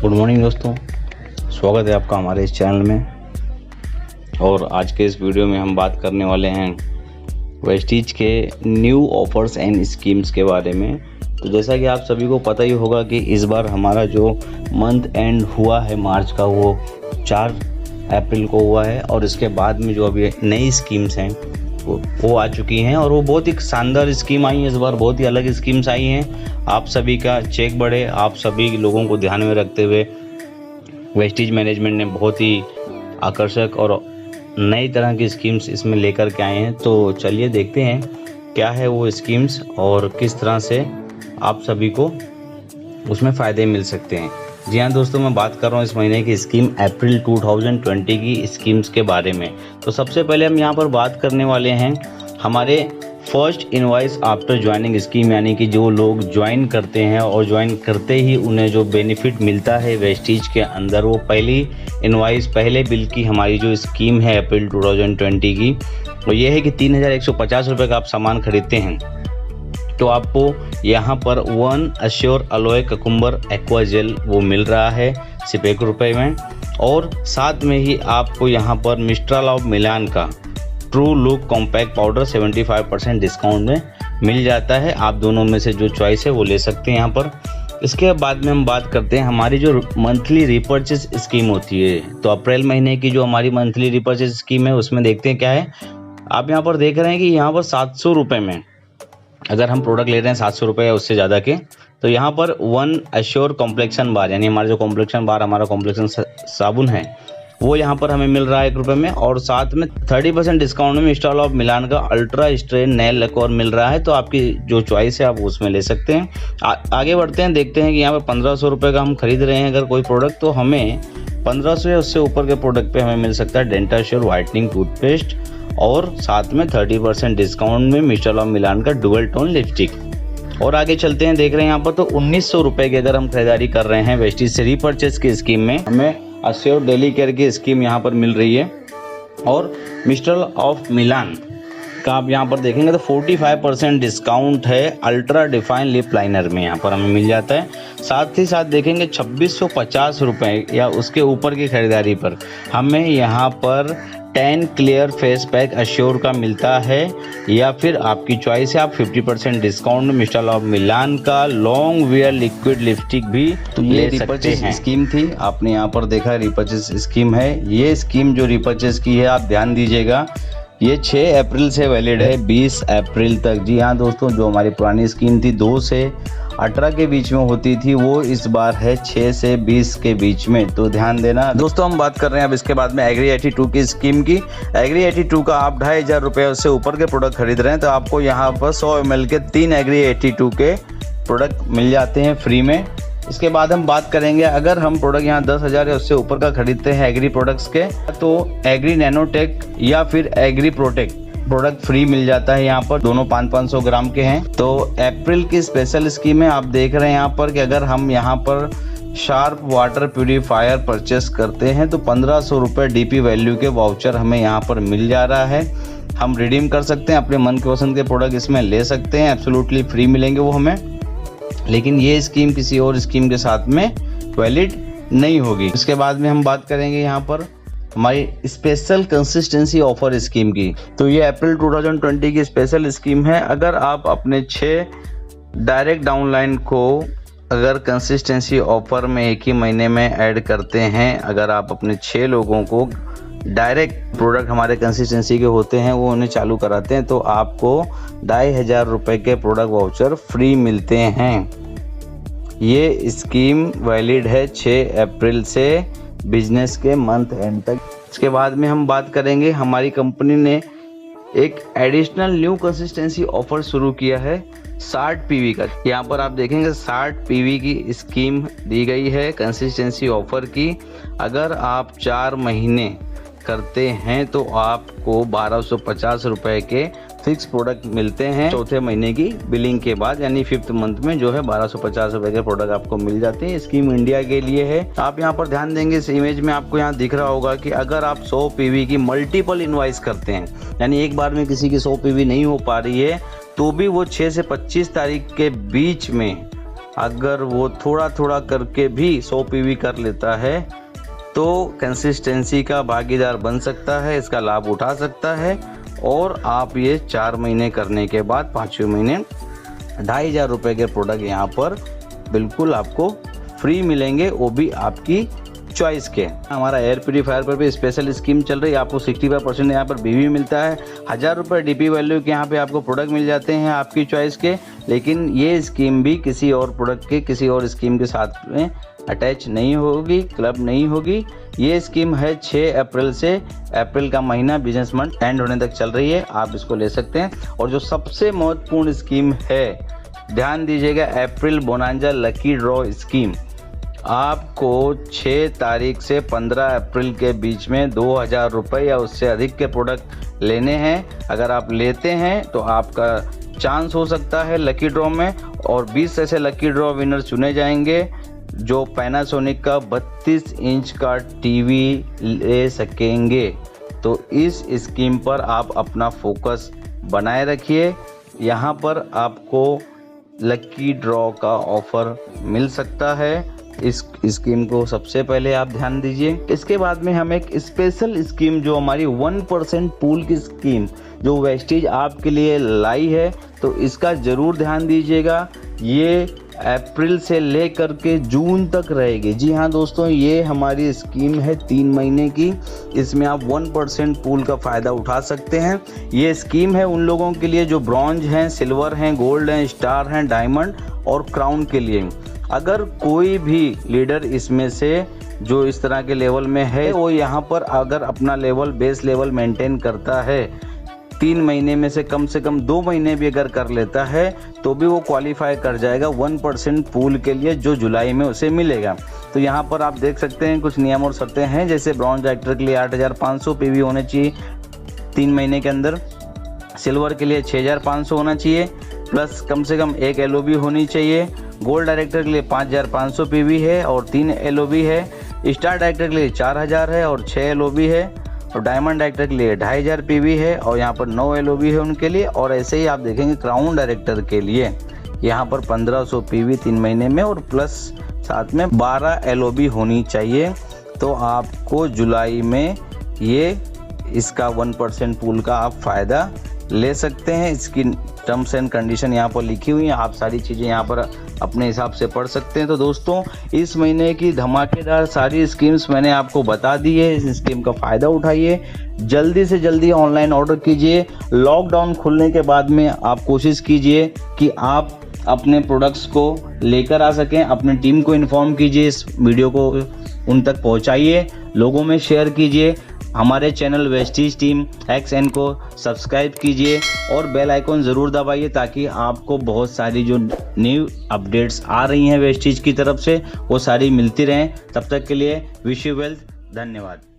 Good morning दोस्तों, स्वागत है आपका हमारे इस चैनल में। और आज के इस वीडियो में हम बात करने वाले हैं वेस्टीज के न्यू ऑफर्स एंड स्कीम्स के बारे में। तो जैसा कि आप सभी को पता ही होगा कि इस बार हमारा जो मंथ एंड हुआ है मार्च का, वो 4 अप्रैल को हुआ है। और इसके बाद में जो अभी नई स्कीम्स हैं वो आ चुकी हैं और वो बहुत ही शानदार स्कीम आई है। इस बार बहुत ही अलग स्कीम्स आई हैं। आप सभी का चेक बढ़े, आप सभी लोगों को ध्यान में रखते हुए वेस्टीज मैनेजमेंट ने बहुत ही आकर्षक और नई तरह की स्कीम्स इसमें लेकर के आए हैं। तो चलिए देखते हैं क्या है वो स्कीम्स और किस तरह से आप सभी को उसमें फ़ायदे मिल सकते हैं। जी हाँ दोस्तों, मैं बात कर रहा हूँ इस महीने की स्कीम अप्रैल 2020 की स्कीम्स के बारे में। तो सबसे पहले हम यहाँ पर बात करने वाले हैं हमारे first invoice after joining scheme, यानी कि जो लोग ज्वाइन करते हैं और ज्वाइन करते ही उन्हें जो बेनिफिट मिलता है वेस्टीज के अंदर, वो पहली इनवॉइस पहले बिल की हमारी जो स्कीम है अप्रैल 2020 की, वो ये है कि 3150 रुपये का आप सामान खरीदते हैं तो आपको यहाँ पर 1 assure alloy cucumber aqua jail वो मिल रहा है सिर्फ ₹1 में। और साथ में ही आपको यहाँ पर मिस्ट्रल ऑफ मिलान का true look compact powder 75% discount में मिल जाता है। आप दोनों में से जो चॉइस है वो ले सकते हैं यहाँ पर। इसके बाद में हम बात करते हैं हमारी जो मंथली रिपर्चेज स्कीम होती है। तो अप्रैल महीने की जो हमारी मंथली रिपर्चेज स्कीम है उसमें देखते हैं क्या है। आप यहाँ पर देख रहे हैं कि यहाँ पर 700 रुपये में अगर हम प्रोडक्ट ले रहे हैं 700 रुपये या उससे ज़्यादा के, तो यहाँ पर 1 अश्योर कॉम्प्लेक्शन बार, यानी हमारा जो कॉम्प्लेक्शन बार हमारा कॉम्प्लेक्शन साबुन है वो यहाँ पर हमें मिल रहा है ₹1 में। और साथ में 30% डिस्काउंट में मिस्ट्रल ऑफ मिलान का अल्ट्रा स्ट्रेन नेल लैक्वर मिल रहा है। तो आपकी जो चॉइस है आप उसमें ले सकते हैं। आगे बढ़ते हैं, देखते हैं कि यहाँ पर 1500 रुपये का हम खरीद रहे हैं अगर कोई प्रोडक्ट, तो हमें 1500 या उससे ऊपर के प्रोडक्ट पे हमें मिल सकता है डेंटाश्योर वाइटनिंग टूथपेस्ट और साथ में 30% डिस्काउंट में मिस्ट्रल ऑफ मिलान का डुअल टोन लिपस्टिक। और आगे चलते हैं, देख रहे हैं यहाँ पर तो 1900 रुपये की अगर हम खरीदारी कर रहे हैं वेस्टीज से रिपर्चेज की स्कीम में, हमें अश्योर डेली केयर की स्कीम यहाँ पर मिल रही है। और मिस्ट्रल ऑफ मिलान का आप यहाँ पर देखेंगे तो 45% डिस्काउंट है अल्ट्रा डिफाइन लिप लाइनर में यहाँ पर हमें मिल जाता है। साथ ही साथ देखेंगे 2650 रुपये या उसके ऊपर की खरीदारी पर हमें यहाँ पर 10 क्लियर फेस पैक अश्योर का मिलता है, या फिर आपकी चॉइस है आप 50% डिस्काउंट में मिस्ट्रल ऑफ मिलान का लॉन्ग वेयर लिक्विड लिपस्टिक भी तो ये रिपर्चेज स्कीम थी। आपने यहाँ पर देखा रिपर्चेज स्कीम है। ये स्कीम जो रिपर्चेज की है आप ध्यान दीजिएगा, ये 6 अप्रैल से वैलिड है 20 अप्रैल तक। जी हाँ दोस्तों, जो हमारी पुरानी स्कीम थी 2 से 18 के बीच में होती थी, वो इस बार है 6 से 20 के बीच में, तो ध्यान देना दोस्तों। हम बात कर रहे हैं अब इसके बाद में एग्री 82 की स्कीम की। एग्री 82 का आप 2500 रुपये से ऊपर के प्रोडक्ट खरीद रहे हैं तो आपको यहाँ पर 100 ml के 3 एग्री 82 के प्रोडक्ट मिल जाते हैं फ्री में। इसके बाद हम बात करेंगे अगर हम प्रोडक्ट यहाँ 10,000 या उससे ऊपर का खरीदते हैं एग्री प्रोडक्ट्स के, तो एग्री नैनोटेक या फिर एग्री प्रोटेक्ट प्रोडक्ट फ्री मिल जाता है यहाँ पर। दोनों 500 ग्राम के हैं। तो अप्रैल की स्पेशल स्कीम है, आप देख रहे हैं यहाँ पर कि अगर हम यहाँ पर शार्प वाटर प्यूरिफायर परचेस करते हैं तो 1500 रुपये DP वैल्यू के वाउचर हमें यहाँ पर मिल जा रहा है। हम रिडीम कर सकते हैं, अपने मन के पसंद के प्रोडक्ट इसमें ले सकते हैं, एब्सोल्युटली फ्री मिलेंगे वो हमें। लेकिन ये स्कीम किसी और स्कीम के साथ में वैलिड नहीं होगी। इसके बाद में हम बात करेंगे यहाँ पर हमारी स्पेशल कंसिस्टेंसी ऑफर स्कीम की। तो ये अप्रैल 2020 की स्पेशल स्कीम है। अगर आप अपने 6 डायरेक्ट डाउनलाइन को अगर कंसिस्टेंसी ऑफर में एक ही महीने में ऐड करते हैं, अगर आप अपने 6 लोगों को डायरेक्ट प्रोडक्ट हमारे कंसिस्टेंसी के होते हैं वो उन्हें चालू कराते हैं, तो आपको 2500 रुपये के प्रोडक्ट वाउचर फ्री मिलते हैं। ये स्कीम वैलिड है 6 अप्रैल से बिजनेस के मंथ एंड तक। इसके बाद में हम बात करेंगे हमारी कंपनी ने एक एडिशनल न्यू कंसिस्टेंसी ऑफर शुरू किया है 60 PV का। यहाँ पर आप देखेंगे 60 PV की स्कीम दी गई है कंसिस्टेंसी ऑफर की। अगर आप 4 महीने करते हैं तो आपको 1250 रुपये के फिक्स प्रोडक्ट मिलते हैं चौथे महीने की बिलिंग के बाद, यानी 5th मंथ में जो है 1250 रुपये के प्रोडक्ट आपको मिल जाते हैं। स्कीम इंडिया के लिए है। आप यहाँ पर ध्यान देंगे, इस इमेज में आपको यहाँ दिख रहा होगा कि अगर आप 100 PV की मल्टीपल इनवाइस करते हैं, यानी एक बार में किसी की 100 PV नहीं हो पा रही है, तो भी वो 6 से 25 तारीख के बीच में अगर वो थोड़ा थोड़ा करके भी 100 पीवी कर लेता है तो कंसिस्टेंसी का भागीदार बन सकता है, इसका लाभ उठा सकता है। और आप ये 4 महीने करने के बाद 5वें महीने 2500 रुपये के प्रोडक्ट यहाँ पर बिल्कुल आपको फ्री मिलेंगे, वो भी आपकी चॉइस के। हमारा एयर प्यूरीफायर पर भी स्पेशल स्कीम चल रही है, आपको 65% यहाँ पर बीवी मिलता है। 1000 रुपये डीपी वैल्यू के यहाँ पे आपको प्रोडक्ट मिल जाते हैं आपकी चॉइस के। लेकिन ये स्कीम भी किसी और प्रोडक्ट के किसी और स्कीम के साथ में अटैच नहीं होगी, क्लब नहीं होगी। ये स्कीम है 6 अप्रैल से अप्रैल का महीना बिजनेस मंथ एंड होने तक चल रही है, आप इसको ले सकते हैं। और जो सबसे महत्वपूर्ण स्कीम है, ध्यान दीजिएगा, अप्रैल बोनांजा लकी ड्रॉ स्कीम। आपको 6 तारीख से 15 अप्रैल के बीच में 2000 रुपये या उससे अधिक के प्रोडक्ट लेने हैं। अगर आप लेते हैं तो आपका चांस हो सकता है लकी ड्रॉ में, और 20 ऐसे लकी ड्रॉ विनर चुने जाएंगे जो पैनासोनिक का 32 इंच का टीवी ले सकेंगे। तो इस स्कीम पर आप अपना फोकस बनाए रखिए। यहाँ पर आपको लकी ड्रॉ का ऑफर मिल सकता है। इस स्कीम को सबसे पहले आप ध्यान दीजिए। इसके बाद में हम एक स्पेशल स्कीम जो हमारी 1% पूल की स्कीम जो वेस्टीज आपके लिए लाई है, तो इसका ज़रूर ध्यान दीजिएगा। ये अप्रैल से लेकर के जून तक रहेगी। जी हाँ दोस्तों, ये हमारी स्कीम है 3 महीने की। इसमें आप 1% पूल का फ़ायदा उठा सकते हैं। ये स्कीम है उन लोगों के लिए जो ब्रॉन्ज हैं, सिल्वर हैं, गोल्ड हैं, स्टार हैं, डायमंड और क्राउन के लिए। अगर कोई भी लीडर इसमें से जो इस तरह के लेवल में है, वो यहाँ पर अगर अपना लेवल बेस लेवल मेंटेन करता है, 3 महीने में से कम 2 महीने भी अगर कर लेता है तो भी वो क्वालिफाई कर जाएगा 1% पूल के लिए जो जुलाई में उसे मिलेगा। तो यहाँ पर आप देख सकते हैं कुछ नियम और शर्तें हैं, जैसे ब्रॉन्ज एक्टर के लिए 8500 पीवी होने चाहिए 3 महीने के अंदर, सिल्वर के लिए 6500 होना चाहिए, प्लस कम से कम 1 LOB होनी चाहिए। गोल्ड डायरेक्टर के लिए 5500 पीवी है और 3 LOB है। स्टार डायरेक्टर के लिए 4000 है और 6 LOB है। और डायमंड डायरेक्टर के लिए 2500 पीवी है और यहाँ पर 9 LOB है उनके लिए। और ऐसे ही आप देखेंगे क्राउन डायरेक्टर के लिए यहाँ पर 1500 पीवी 3 महीने में और प्लस साथ में 12 LOB होनी चाहिए। तो आपको जुलाई में ये इसका 1% पूल का आप फ़ायदा ले सकते हैं। इसकी टर्म्स एंड कंडीशन यहाँ पर लिखी हुई हैं, आप सारी चीज़ें यहाँ पर अपने हिसाब से पढ़ सकते हैं। तो दोस्तों, इस महीने की धमाकेदार सारी स्कीम्स मैंने आपको बता दी है। इस स्कीम का फ़ायदा उठाइए, जल्दी से जल्दी ऑनलाइन ऑर्डर कीजिए। लॉकडाउन खुलने के बाद में आप कोशिश कीजिए कि आप अपने प्रोडक्ट्स को लेकर आ सकें। अपनी टीम को इन्फॉर्म कीजिए, इस वीडियो को उन तक पहुँचाइए, लोगों में शेयर कीजिए। हमारे चैनल वेस्टीज टीम XN को सब्सक्राइब कीजिए और बेल आइकॉन ज़रूर दबाइए ताकि आपको बहुत सारी जो न्यू अपडेट्स आ रही हैं वेस्टीज की तरफ से वो सारी मिलती रहें। तब तक के लिए विश यू वेल्थ, धन्यवाद।